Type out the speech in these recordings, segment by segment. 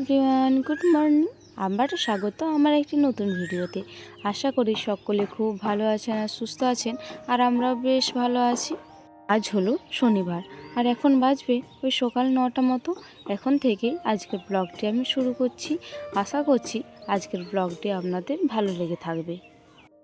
Everyone, good morning. আবার স্বাগত আমার একটি নতুন ভিডিওতে। আশা করি সকলে খুব ভালো আছেন আর সুস্থ আছেন, আর আমরাও বেশ ভালো আছি। আজ হলো শনিবার, আর এখন বাজবে ওই সকাল 9টা মতো। এখন থেকেই আজকের ব্লগটি আমি শুরু করছি। আশা করছি আজকের ব্লগটি আপনাদের ভালো লেগে থাকবে।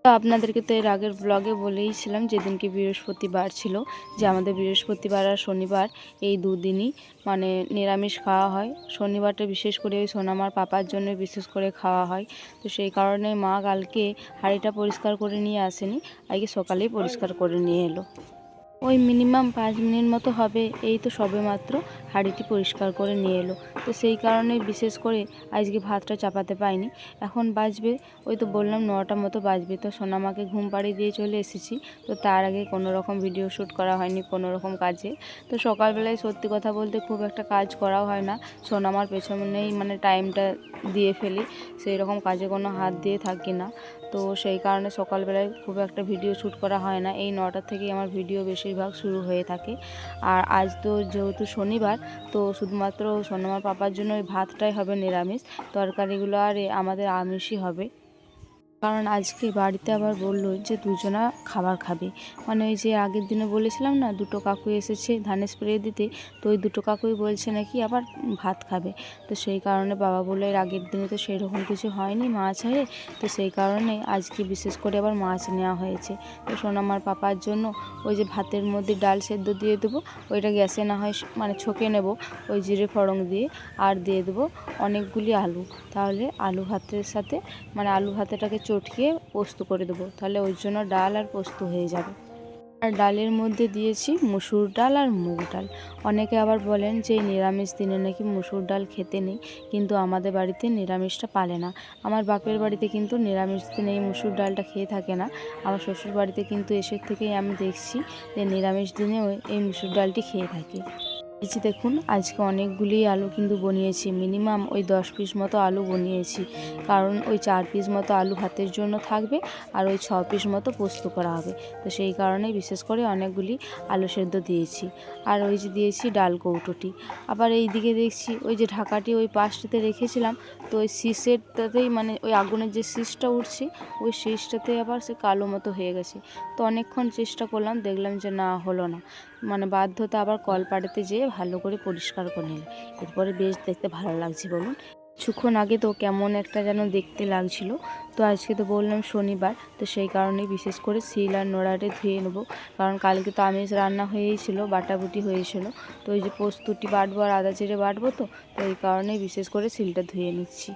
তো আপনাদেরকে তো এর আগের ব্লগে বলেইছিলাম যেদিনকে বৃহস্পতিবার ছিল, যে আমাদের বৃহস্পতিবার আর শনিবার এই দুদিনই মানে নিরামিষ খাওয়া হয়। শনিবারটা বিশেষ করে ওই সোনামার পাপার জন্য বিশেষ করে খাওয়া হয়। তো সেই কারণে মা কালকে হাঁড়িটা পরিষ্কার করে নিয়ে আসেনি, আজকে সকালেই পরিষ্কার করে নিয়ে এলো। ওই মিনিমাম 5 মিনিট মতো হবে, এই তো সবেমাত্র হাঁড়িটি পরিষ্কার করে নিয়ে এলো। তো সেই কারণে বিশেষ করে আজকে ভাতটা চাপাতে পাইনি। এখন বাজবে ওই তো বললাম 9টা মতো বাজবে। তো সোনামাকে ঘুম পাড়িয়ে দিয়ে চলে এসেছি। তো তার আগে কোনো রকম ভিডিও শ্যুট করা হয়নি কোনো রকম কাজে। তো সকালবেলায় সত্যি কথা বলতে খুব একটা কাজ করাও হয় না, সোনামার পেছনেই মানে টাইমটা দিয়ে ফেলি, সেই রকম কাজে কোনো হাত দিয়ে থাকি না। তো সেই কারণে সকালবেলায় খুব একটা ভিডিও শ্যুট করা হয় না। এই 9টা থেকেই আমার ভিডিও বেশিরভাগ শুরু হয়ে থাকে। আর আজ তো যেহেতু শনিবার, তো শুধুমাত্র সোনামার পাপার জন্য ওই ভাতটাই হবে নিরামিষ, তরকারিগুলো আর আমাদের আমিষই হবে। কারণ আজকে বাড়িতে আবার বললো যে দুজনা খাবার খাবে, মানে ওই যে আগের দিনে বলেছিলাম না দুটো কাকু এসেছে ধানে স্প্রে দিতে, তো ওই দুটো কাকুই বলছে নাকি আবার ভাত খাবে। তো সেই কারণে বাবা বললো এর আগের দিনে তো সেই রকম কিছু হয়নি মাছ হয়ে, তো সেই কারণে আজকে বিশেষ করে আবার মাছ নেওয়া হয়েছে। তো সোনামার পাপার জন্য ওই যে ভাতের মধ্যে ডাল সেদ্ধ দিয়ে দেবো, ওইটা গ্যাসে না হয় মানে ছকে নেব ওই জিরে ফড়ং দিয়ে, আর দিয়ে দেবো অনেকগুলি আলু। তাহলে আলু ভাতের সাথে মানে আলু ভাতেটাকে চটকিয়ে পোস্ত করে দেবো, তাহলে ওই জন্য ডাল আর পোস্ত হয়ে যাবে। আর ডালের মধ্যে দিয়েছি মুসুর ডাল আর মুগ ডাল। অনেকে আবার বলেন যে এই নিরামিষ দিনে নাকি মুসুর ডাল খেতে নেই, কিন্তু আমাদের বাড়িতে নিরামিষটা পালে না। আমার বাপের বাড়িতে কিন্তু নিরামিষ দিনে এই মুসুর ডালটা খেয়ে থাকে না। আমার শ্বশুর বাড়িতে কিন্তু এসে থেকেই আমি দেখছি যে নিরামিষ দিনেও এই মুসুর ডালটি খেয়ে থাকে। এই যে দেখুন আজকে অনেকগুলি আলু কিন্তু বনিয়েছি, মিনিমাম ওই 10 পিস মতো আলু বনিয়েছি, কারণ ওই 4 পিস মতো আলু ভাতের জন্য থাকবে আর ওই 6 পিস মতো পোস্ত করা হবে। তো সেই কারণেই বিশেষ করে অনেকগুলি আলু সেদ্ধ দিয়েছি। আর ওই যে দিয়েছি ডাল কৌটোটি। আবার এই দিকে দেখছি ওই যে ঢাকাটি ওই পাশটাতে রেখেছিলাম, তো ওই শীষেরটাতেই মানে ওই আগুনের যে শীষটা উঠছে ওই শীষটাতে আবার সে কালো মতো হয়ে গেছে। তো অনেকক্ষণ চেষ্টা করলাম, দেখলাম যে না হলো না, মানে বাধ্যতা আবার কলপাড়েতে যেয়ে ভালো করে পরিষ্কার করে নিলাম। এরপরে বেশ দেখতে ভালো লাগছে বলুন। কিছুক্ষণ আগে তো কেমন একটা যেন দেখতে লাগছিল। তো আজকে তো বললাম শনিবার, তো সেই কারণেই বিশেষ করে শিল আর নোড়াটে ধুয়ে নেবো, কারণ কালকে তো আমিষ রান্না হয়েইছিল, বাটাবুটি হয়েছিল। তো ওই যে পোস্তটি বাটবো আর আদা জিরে বাটবো, তো এই কারণেই বিশেষ করে শিলটা ধুয়ে নিচ্ছি।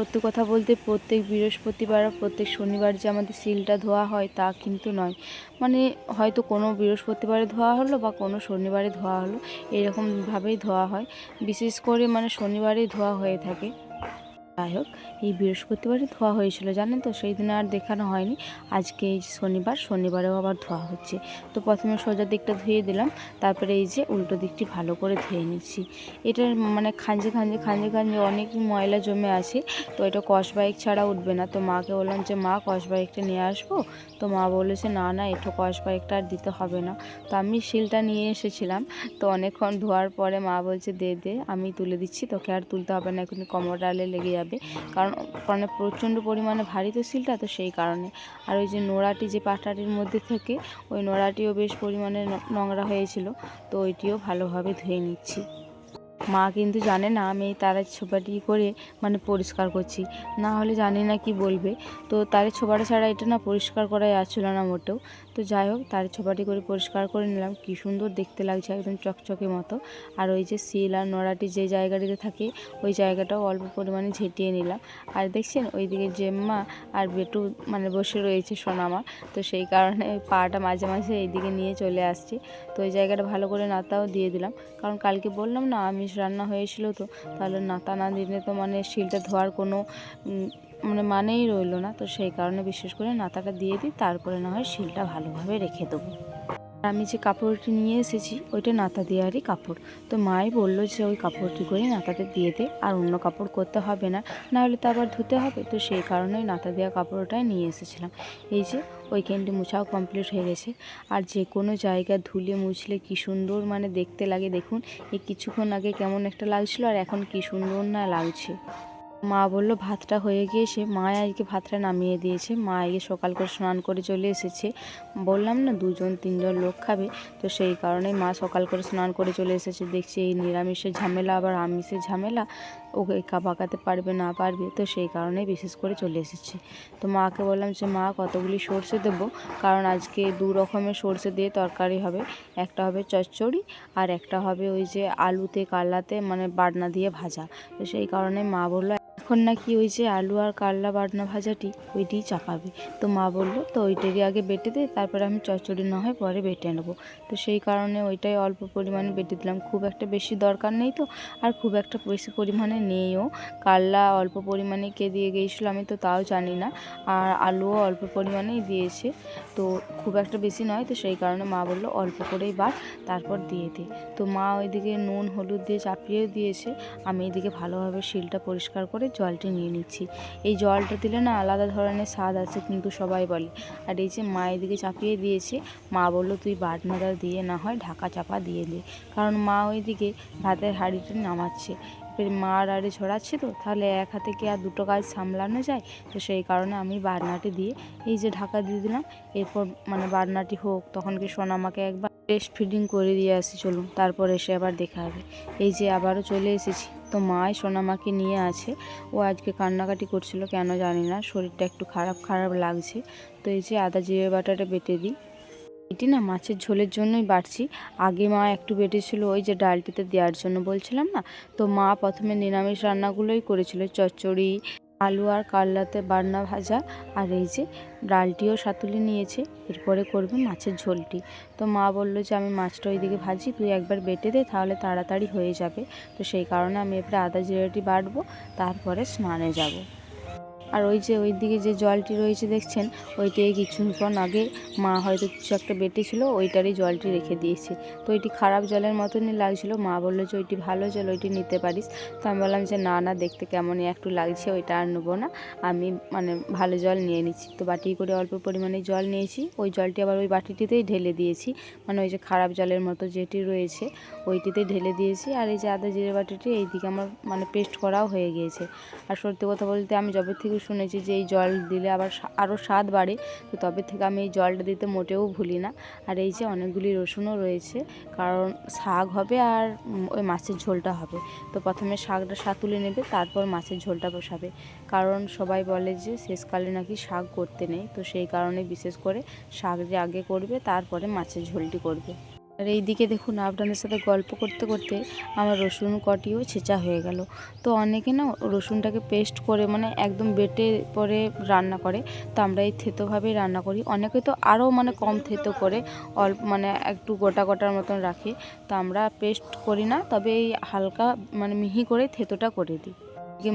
সত্যি কথা বলতে প্রত্যেক বৃহস্পতিবার আর প্রত্যেক শনিবার যে আমাদের শিলটা ধোয়া হয় তা কিন্তু নয়, মানে হয়তো কোনো বৃহস্পতিবারে ধোয়া হলো বা কোনো শনিবারে ধোয়া হলো, এরকমভাবেই ধোয়া হয়। বিশেষ করে মানে শনিবারেই ধোয়া হয়ে থাকে। যাই হোক, এই বৃহস্পতিবারই ধোয়া হয়েছিল জানেন তো, সেই দিনে আর দেখানো হয়নি। আজকে এই যে শনিবারেও আবার ধোয়া হচ্ছে। তো প্রথমে সোজা দিকটা ধুয়ে দিলাম, তারপরে এই যে উল্টো দিকটি ভালো করে ধুয়ে নিচ্ছি। এটার মানে খাঁজে খাঁজে খাঁজে খাঁজে অনেক ময়লা জমে আছে, তো এটা কস বাইক ছাড়া উঠবে না। তো মাকে বললাম যে মা কস বাইকটা নিয়ে আসবো, তো মা বলেছে না না একটু কস বাইকটা আর দিতে হবে না। তো আমি শিলটা নিয়ে এসেছিলাম, তো অনেকক্ষণ ধোয়ার পরে মা বলছে দে দে আমি তুলে দিচ্ছি, তোকে আর তুলতে হবে না, এখন কোমর ডালে লেগে যাবে, কারণ কারণ প্রচণ্ড পরিমাণে ভারী তো শিলটা, তো সেই কারণে। আর ওই যে নোড়াটি যে পাটাটির মধ্যে থেকে ওই নোড়াটিও বেশ পরিমাণে নোংরা হয়েছিল, তো ওইটিও ভালোভাবে ধুয়ে নিচ্ছি। মা কিন্তু জানে না আমি এই তারের ছোপাটি করে মানে পরিষ্কার করছি, না হলে জানি না কি বলবে। তো তারের ছোপাটা ছাড়া এটা না পরিষ্কার করাই আসছিল না মোটেও। তো যাই হোক, তারের ছোপাটি করে পরিষ্কার করে নিলাম, কি সুন্দর দেখতে লাগছে একদম চকচকে মতো। আর ওই যে শিল আর নোড়াটি যে জায়গাটিতে থাকে ওই জায়গাটাও অল্প পরিমাণে ঝেঁটিয়ে নিলাম। আর দেখছেন ওইদিকে জেম্মা আর বেটু মানে বসে রয়েছে সোনামা, তো সেই কারণে ওই পাটা মাঝে মাঝে এইদিকে নিয়ে চলে আসছে। তো ওই জায়গাটা ভালো করে নাতাও দিয়ে দিলাম, কারণ কালকে বললাম না আমিষ রান্না হয়েছিল, তো তাহলে নাতা না দিলে তো মানে শিলটা ধোয়ার কোনো মানে মানেই রইলো না। তো সেই কারণে বিশেষ করে নাতাটা দিয়ে দিই, তারপরে না হয় শিলটা ভালোভাবে রেখে দেবো। আমি যে কাপড়টি নিয়ে এসেছি ওইটা নাতা দেওয়ারই কাপড়। তো মাই বললো যে ওই কাপড়টি করে নাতাতে দিয়ে দে, আর অন্য কাপড় করতে হবে না, নাহলে তো আবার ধুতে হবে। তো সেই কারণেই নাতা দেওয়া কাপড়টাই নিয়ে এসেছিলাম। এই যে ওইখানটি মুছাও কমপ্লিট হয়ে গেছে। আর যে কোনো জায়গা ধুলে মুছলে কি সুন্দর মানে দেখতে লাগে। দেখুন এই কিছুক্ষণ আগে কেমন একটা লাগছিল আর এখন কি সুন্দর না লাগছে। মা বলল ভাতটা হয়ে গিয়েছে, মা আজকে ভাতটা নামিয়ে দিয়েছে। মা আজকে সকাল করে স্নান করে চলে এসেছে। বললাম না 2-3জন লোক খাবে, তো সেই কারণেই মা সকাল করে স্নান করে চলে এসেছে। দেখছি এই নিরামিষের ঝামেলা আবার আমিষের ঝামেলা, ওকে পাকাতে পারবে না পারবে, তো সেই কারণেই বিশেষ করে চলে এসেছি। তো মাকে বললাম যে মা কতগুলি সর্ষে দেবো, কারণ আজকে 2 রকমের সর্ষে দিয়ে তরকারি হবে। একটা হবে চচ্চড়ি আর একটা হবে ওই যে আলুতে কালাতে মানে বাটনা দিয়ে ভাজা। তো সেই কারণে মা বললো এখন নাকি ওই যে আলু আর কাল্লা বাটনা ভাজাটি ওইটিই চাপাবে। তো মা বললো তো ওইটারই আগে বেটে দে, তারপরে আমি চচ্চড়ি না হয় পরে বেটে নেবো। তো সেই কারণে ওইটাই অল্প পরিমাণে বেটে দিলাম, খুব একটা বেশি দরকার নেই তো, আর খুব একটা বেশি পরিমাণে নেইও। কাল্লা অল্প পরিমাণে কে দিয়ে গিয়েছিলো আমি তো তাও জানি না, আর আলুও অল্প পরিমাণেই দিয়েছে, তো খুব একটা বেশি নয়। তো সেই কারণে মা বললো অল্প করেই বাট তারপর দিয়ে দে। তো মা ওইদিকে নুন হলুদ দিয়ে চাপিয়ে দিয়েছে, আমি এইদিকে ভালোভাবে শিলটা পরিষ্কার করে জলটি নিয়ে নিচ্ছি। এই জলটা দিলে না আলাদা ধরনের স্বাদ আছে কিন্তু সবাই বলে। আর এই যে মা এদিকে চাপিয়ে দিয়েছে, মা বললো তুই বাটনাটা দিয়ে না হয় ঢাকা চাপা দিয়ে দে, কারণ মা ওইদিকে ভাতের হাঁড়িটা নামাচ্ছে। এবার মার আড়ে ছড়াচ্ছে, তো তাহলে এক হাতে কি আর দুটো কাজ সামলানো যায়। তো সেই কারণে আমি বাটনাটি দিয়ে এই যে ঢাকা দিয়ে দিলাম। এরপর মানে বাটনাটি হোক, তখন কি সোনামাকে একবার ব্রেস্ট ফিডিং করে দিয়ে আসি, চলুন তারপর এসে আবার দেখা হবে। এই যে আবারও চলে এসেছি, তো মাই সোনামাকে নিয়ে আছে। ও আজকে কান্নাকাটি করছিল কেন জানি না, শরীরটা একটু খারাপ খারাপ লাগছে। তো এই যে আদা জিরে বাটাটা বেটে দিই। এটি না মাছের ঝোলের জন্যই বাটছি। আগে মা একটু বেটেছিল ওই যে ডালটিতে দেওয়ার জন্য বলছিলাম না, তো মা প্রথমে নিরামিষ রান্নাগুলোই করেছিল, চচ্চড়ি আলু আর কাল্লাতে বাটনা ভাজা, আর এই যে ডালটিও সাতুলে নিয়েছে। এরপরে করবে মাছের ঝোলটি। তো মা বললো যে আমি মাছটা ওইদিকে ভাজি, তুই একবার বেটে দে তাহলে তাড়াতাড়ি হয়ে যাবে। তো সেই কারণে আমি এবারে আদা জিরাটি বাটবো, তারপরে স্নানে যাব। আর ওই যে ওই দিকে যে জলটি রয়েছে দেখছেন, ওইটাই কিছুক্ষণ আগে মা হয়তো কিছু একটা বেটেছিল, ওইটারই জলটি রেখে দিয়েছে। তো ওইটি খারাপ জলের মতনই লাগছিল। মা বললো যে ওইটি ভালো জল, ওইটি নিতে পারিস। তো আমি বললাম যে না না, দেখতে কেমনই একটু লাগছে, ওইটা আর নেবো না, আমি মানে ভালো জল নিয়ে নিচ্ছি। তো বাটি করে অল্প পরিমাণে জল নিয়েছি, ওই জলটি আবার ওই বাটিটিতেই ঢেলে দিয়েছি, মানে ওই যে খারাপ জলের মতো যেটি রয়েছে ওইটিতে ঢেলে দিয়েছি। আর এই যে আদা জিরে বাটিটি এইদিকে আমার মানে পেস্ট করাও হয়ে গিয়েছে। আর সত্যি কথা বলতে আমি যবে থেকে শুনেছি যে এই জল দিলে আবার আরও স্বাদ বাড়ে, তো তবে থেকে আমি এই জলটা দিতে মোটেও ভুলি না। আর এই যে অনেকগুলি রসুনও রয়েছে, কারণ শাক হবে আর ওই মাছের ঝোলটা হবে। তো প্রথমে শাকটা সাতুলে নেবে, তারপর মাছের ঝোলটা বসাবে, কারণ সবাই বলে যে শেষকালে নাকি শাক করতে নেই। তো সেই কারণে বিশেষ করে শাক যে আগে করবে, তারপরে মাছের ঝোলটি করবে। আর এই দিকে দেখুন আপনাদের সাথে গল্প করতে করতে আমার রসুন কটিও ছেঁচা হয়ে গেল। তো অনেকে না রসুনটাকে পেস্ট করে মানে একদম বেটে পরে রান্না করে, তো আমরা এই থেতোভাবেই রান্না করি। অনেকে তো আরও মানে কম থেতো করে অল্প মানে একটু গোটা গোটার মতন রাখে, তো আমরা পেস্ট করি না, তবে এই হালকা মানে মিহি করে থেতোটা করে দিই।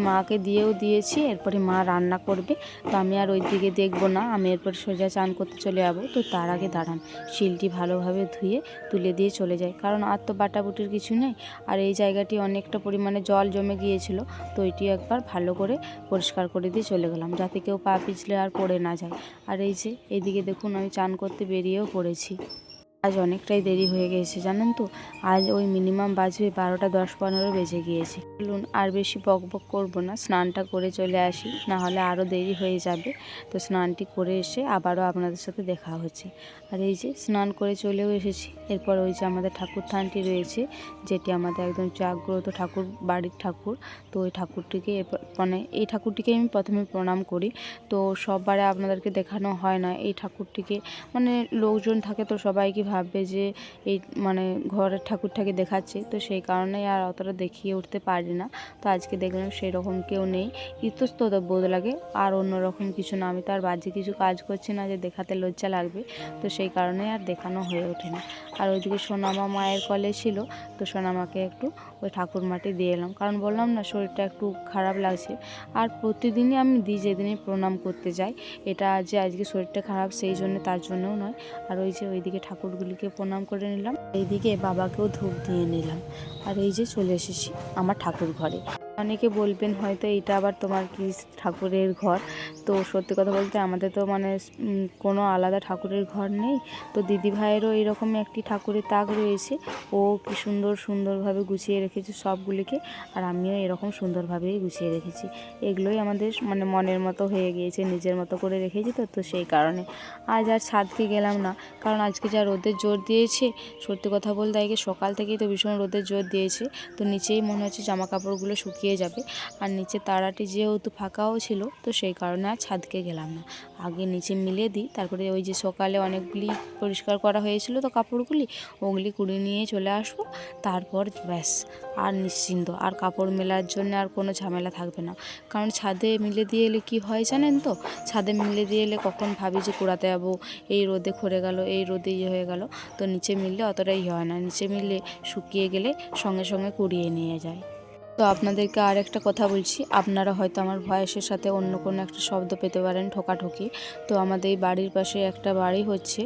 মাকে দিয়েও দিয়েছি, এরপরে মা রান্না করবে। তো আমি আর ওই দিকে দেখবো না, আমি এরপর সোজা চান করতে চলে যাবো। তো তার আগে দাঁড়ান, শিলটি ভালোভাবে ধুয়ে তুলে দিয়ে চলে যায়, কারণ আর তো বাটাবুটির কিছু নেই। আর এই জায়গাটি অনেকটা পরিমাণে জল জমে গিয়েছিল, তো এটি একবার ভালো করে পরিষ্কার করে দিয়ে চলে গেলাম, যাতে কেউ পা পিছলে আর পড়ে না যায়। আর এই যে এইদিকে দেখুন আমি চান করতে বেরিয়েও পড়েছি। আজ অনেকটাই দেরি হয়ে গেছে জানেন তো, আজ ওই মিনিমাম বাজবে 12টা 10-15 বেজে গিয়েছে। চলুন আর বেশি বকবক করব না, স্নানটা করে চলে আসি, না হলে আরও দেরি হয়ে যাবে। তো স্নানটি করে এসে আবারও আপনাদের সাথে দেখা হচ্ছে। আর এই যে স্নান করে চলেও এসেছি। এরপর ওই যে আমাদের ঠাকুর থানটি রয়েছে, যেটি আমাদের একদম জাগ্রত ঠাকুর, বাড়ির ঠাকুর। তো ওই ঠাকুরটিকে মানে এই ঠাকুরটিকে আমি প্রথমে প্রণাম করি। তো সববারে আপনাদেরকে দেখানো হয় না এই ঠাকুরটিকে, মানে লোকজন থাকে তো সবাইকে ভাববে যে এই মানে ঘরের ঠাকুরটাকে দেখাচ্ছে, তো সেই কারণেই আর অতটা দেখিয়ে উঠতে পারি পারি না। তো আজকে দেখলাম সেই রকম কেউ নেই, ইতস্তত বোধ লাগে, আর অন্যরকম কিছু না। আমি তো আর বাজে কিছু কাজ করছি না যে দেখাতে লজ্জা লাগবে, তো সেই কারণে আর দেখানো হয়ে ওঠে না। আর ওইদিকে সোনামা মায়ের কলে ছিল, তো সোনামাকে একটু ওই ঠাকুর মাটি দিয়ে এলাম, কারণ বললাম না শরীরটা একটু খারাপ লাগছে। আর প্রতিদিনই আমি দিই, যেদিনই প্রণাম করতে যাই। এটা যে আজকে শরীরটা খারাপ সেই জন্য, তার জন্যও নয়। আর ওই যে ওইদিকে ঠাকুরগুলিকে প্রণাম করে নিলাম, এইদিকে বাবাকেও ধূপ দিয়ে নিলাম। আর এই যে চলে এসেছি আমার ঠাকুর ঘরে। অনেকে বলবেন হয়তো এটা আবার তোমার কি ঠাকুরের ঘর। তো সত্যি কথা বলতে আমাদের তো মানে কোনো আলাদা ঠাকুরের ঘর নেই। তো দিদি ভাইয়েরও এরকমই একটি ঠাকুরের তাক রয়েছে, ও কি সুন্দরভাবে গুছিয়ে রেখেছে সবগুলিকে। আর আমিও এরকম সুন্দরভাবেই গুছিয়ে রেখেছি। এগুলোই আমাদের মানে মনের মতো হয়ে গিয়েছে, নিজের মতো করে রেখেছি। তো সেই কারণে আজ আর ছাদকে গেলাম না, কারণ আজকে যা রোদের জোর দিয়েছে, সত্যি কথা বলতে আজকে সকাল থেকেই তো ভীষণ রোদের জোর দিয়েছে। তো নিচেই মনে হচ্ছে জামা কাপড়গুলো শুকিয়ে যাবে। আর নিচে তারাটি যেহেতু ফাঁকাও ছিল, তো সেই কারণে আর ছাদকে গেলাম না। আগে নিচে মিলে দিই, তারপরে ওই যে সকালে অনেকগুলি পরিষ্কার করা হয়েছিল তো কাপড়গুলি, ওগুলি কুড়িয়ে নিয়ে চলে আসবো। তারপর ব্যাস আর নিশ্চিন্ত, আর কাপড় মেলার জন্য আর কোনো ঝামেলা থাকবে না। কারণ ছাদে মিলে দিয়ে এলে কী হয় জানেন তো, ছাদে মিলে দিয়ে এলে কখন ভাবি যে কুড়াতে যাবো, এই রোদে খরে গেল, এই রোদে হয়ে গেল। তো নিচে মিললে অতটাই হয় না, নিচে মিললে শুকিয়ে গেলে সঙ্গে সঙ্গে কুড়িয়ে নিয়ে যায়। তো আপনাদেরকে আর একটা কথা বলছি, আপনারা হয়তো আমার ভয়েসের সাথে অন্য কোনো একটা শব্দ পেতে পারেন, ঠোকাঠুকি। তো আমাদের এই বাড়ির পাশে একটা বাড়ি হচ্ছে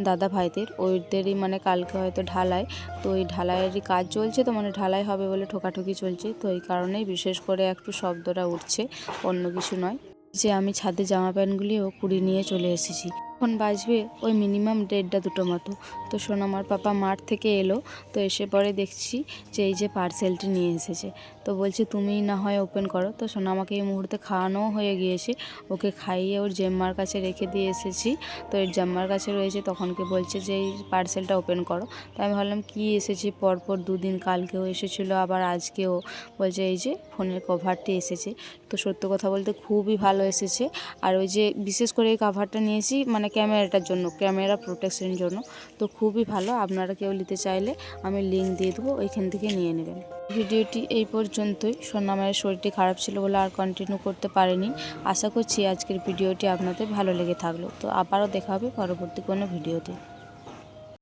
দাদা ভাইদের, ওইদেরই মানে কালকে হয়তো ঢালাই। তো ওই ঢালাইয়েরই কাজ চলছে, তো মানে ঢালাই হবে বলে ঠোকাঠুকি চলছে। তো এই কারণেই বিশেষ করে একটু শব্দটা উঠছে, অন্য কিছু নয়। যে আমি ছাদে জামা প্যান্টগুলিও কুড়িয়ে নিয়ে চলে এসেছি। এখন বাজবে ওই মিনিমাম 1:30-2টো মতো। তো সোনামার পাপা মাঠ থেকে এলো, তো এসে পরে দেখছি যে এই যে পার্সেলটি নিয়ে এসেছে। তো বলছে তুমিই না হয় ওপেন করো। তো সোনামাকে এই মুহূর্তে খাওয়ানোও হয়ে গিয়েছে, ওকে খাইয়ে ওর জেম্মার কাছে রেখে দিয়ে এসেছি। তো এর জেম্মার কাছে রয়েছে, তখনকে বলছে যে এই পার্সেলটা ওপেন করো। তো আমি ভাবলাম কী এসেছে, পরপর 2 দিন, কালকেও এসেছিলো আবার আজকেও। বলছে এই যে ফোনের কভারটি এসেছে। তো সত্য কথা বলতে খুবই ভালো এসেছে। আর ওই যে বিশেষ করে এই কভারটা নিয়েছি মানে ক্যামেরাটার জন্য, ক্যামেরা প্রোটেকশনের জন্য। তো খুবই ভালো, আপনারা কেউ নিতে চাইলে আমি লিঙ্ক দিয়ে দেবো, ওইখান থেকে নিয়ে নেবেন। ভিডিওটি এই পর্যন্তই। সোনামায়ের শরীরটি খারাপ ছিল বলে আর কন্টিনিউ করতে পারিনি। আশা করছি আজকের ভিডিওটি আপনাদের ভালো লেগে থাকলো। তো আবারও দেখা হবে পরবর্তী কোনো ভিডিওতে।